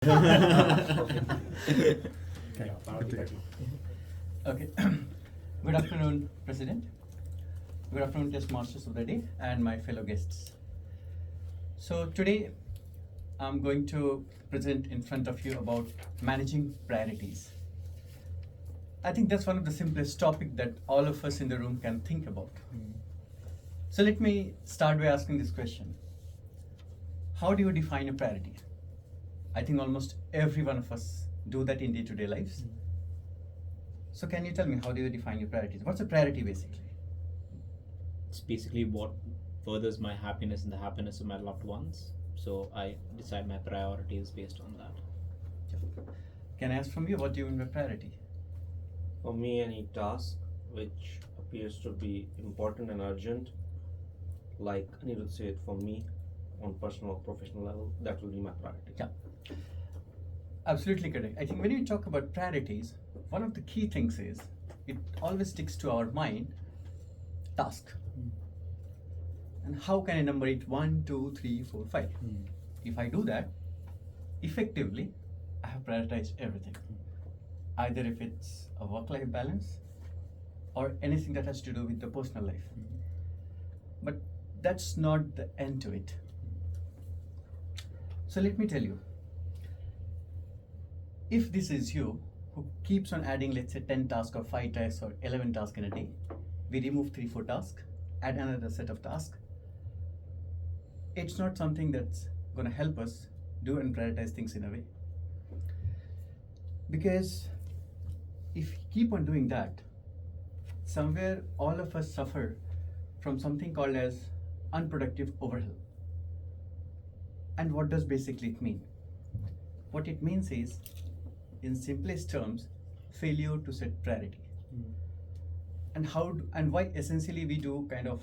Okay. Good afternoon, President. Good afternoon, test masters of the day and my fellow guests. So today I'm going to present in front of you about managing priorities. I think that's one of the simplest topic that all of us in the room can think about. So let me start by asking this question. How do you define a priority? I think almost every one of us do that in day-to-day lives. So can you tell me, how do you define your priorities? What's a priority basically? It's basically what furthers my happiness and the happiness of my loved ones. So I decide my priorities based on that. Can I ask from you, what do you mean by priority? For me, any task which appears to be important and urgent, like Anirudh said, for me, on personal or professional level, that will be my priority. Yeah, absolutely correct. I think when you talk about priorities, one of the key things is it always sticks to our mind task. And how can I number it 1, 2, 3, 4, 5? If I do that, effectively, I have prioritized everything. Either if it's a work-life balance or anything that has to do with the personal life. But that's not the end to it. So let me tell you, if this is you who keeps on adding, let's say 10 tasks or 5 tasks or 11 tasks in a day, we remove 3, 4 tasks, add another set of tasks. It's not something that's going to help us do and prioritize things in a way. Because if you keep on doing that, somewhere all of us suffer from something called as unproductive overhill. And what does basically it mean? What it means is, in simplest terms, failure to set priority. And how and why essentially we do kind of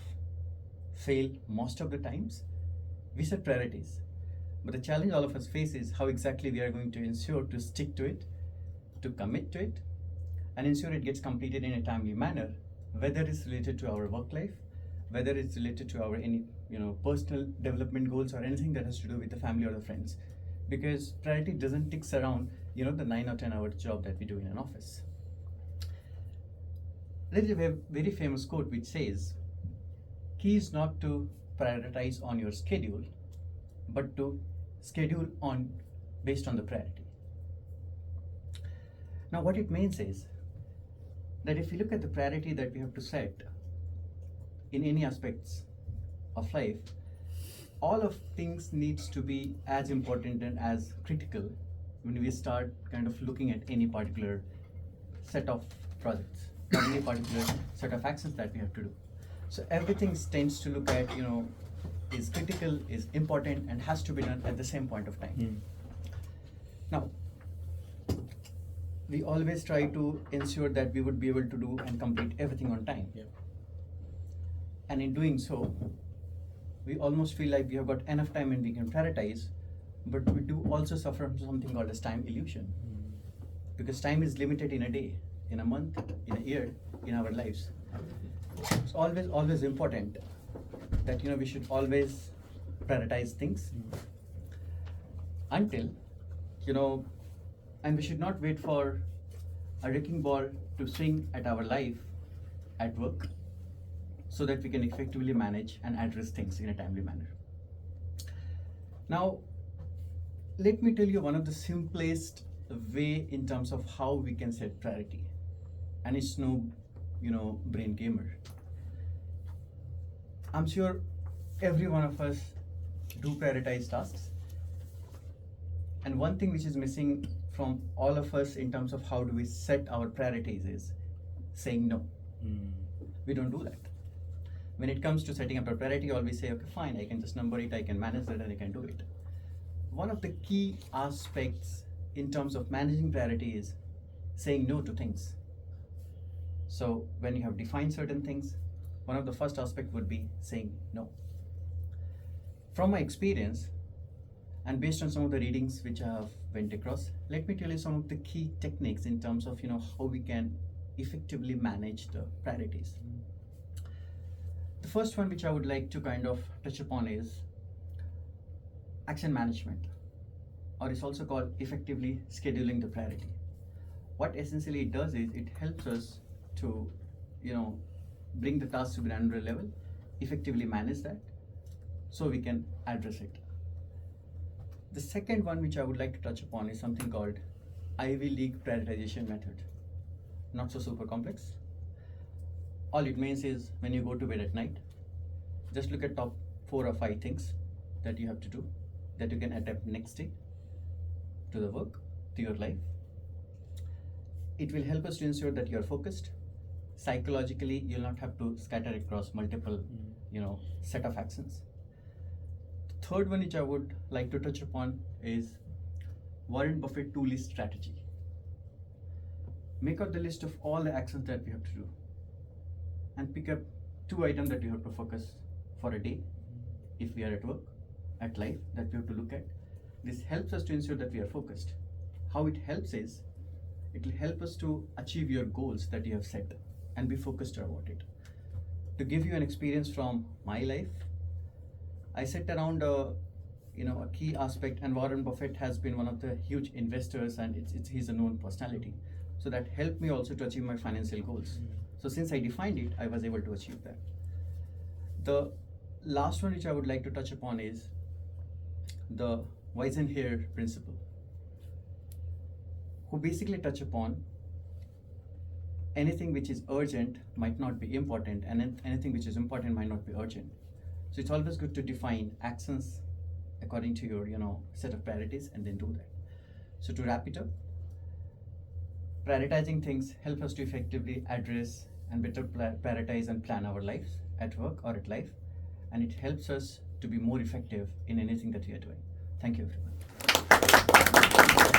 fail most of the times. We set priorities, but the challenge all of us face is how exactly we are going to ensure to stick to it, to commit to it, and ensure it gets completed in a timely manner, whether it's related to our work life, whether it's related to our any personal development goals or anything that has to do with the family or the friends. Because priority doesn't tick around the 9 or 10 hour job that we do in an office. There is a very famous quote which says, key is not to prioritize on your schedule, but to schedule on based on the priority. Now what it means is that if you look at the priority that we have to set in any aspects of life, all of things needs to be as important and as critical when we start kind of looking at any particular set of projects or any particular set of actions that we have to do. So everything tends to look at, is critical, is important, and has to be done at the same point of time. Now, we always try to ensure that we would be able to do and complete everything on time. And in doing so, we almost feel like we have got enough time and we can prioritize, but we do also suffer from something called as time illusion. Because time is limited in a day, in a month, in a year, in our lives. It's always important that we should always prioritize things until and we should not wait for a wrecking ball to swing at our life at work so that we can effectively manage and address things in a timely manner. Now let me tell you one of the simplest way in terms of how we can set priority, and it's no brain gamer. I'm sure every one of us do prioritize tasks, and one thing which is missing from all of us in terms of how do we set our priorities is saying no. We don't do that. When it comes to setting up a priority, always say, okay, fine, I can just number it, I can manage that, and I can do it. One of the key aspects in terms of managing priority is saying no to things. So when you have defined certain things, one of the first aspect would be saying no. From my experience, and based on some of the readings which I have went across, let me tell you some of the key techniques in terms of how we can effectively manage the priorities. The first one which I would like to kind of touch upon is action management. or it's also called effectively scheduling the priority. What essentially it does is it helps us to, bring the task to granular level, effectively manage that, so we can address it. The second one which I would like to touch upon is something called Ivy League prioritization method. Not so super complex. All it means is when you go to bed at night, just look at top 4 or 5 things that you have to do that you can adapt next day to the work, to your life. It will help us to ensure that you are focused. Psychologically, you'll not have to scatter across multiple, set of actions. The third one which I would like to touch upon is Warren Buffett 2-list strategy. Make out the list of all the actions that we have to do and pick up 2 items that you have to focus for a day if we are at work, at life, that we have to look at. This helps us to ensure that we are focused. How it helps is, it will help us to achieve your goals that you have set and be focused about it. To give you an experience from my life, I set around a key aspect, and Warren Buffett has been one of the huge investors, and he's a known personality. So that helped me also to achieve my financial goals. So since I defined it, I was able to achieve that. The last one which I would like to touch upon is the Weisenhower principle, who basically touch upon anything which is urgent might not be important, and anything which is important might not be urgent. So it's always good to define actions according to your set of priorities and then do that. So to wrap it up, prioritizing things help us to effectively address and better prioritize and plan our lives at work or at life, and it helps us to be more effective in anything that we are doing. Thank you, everyone.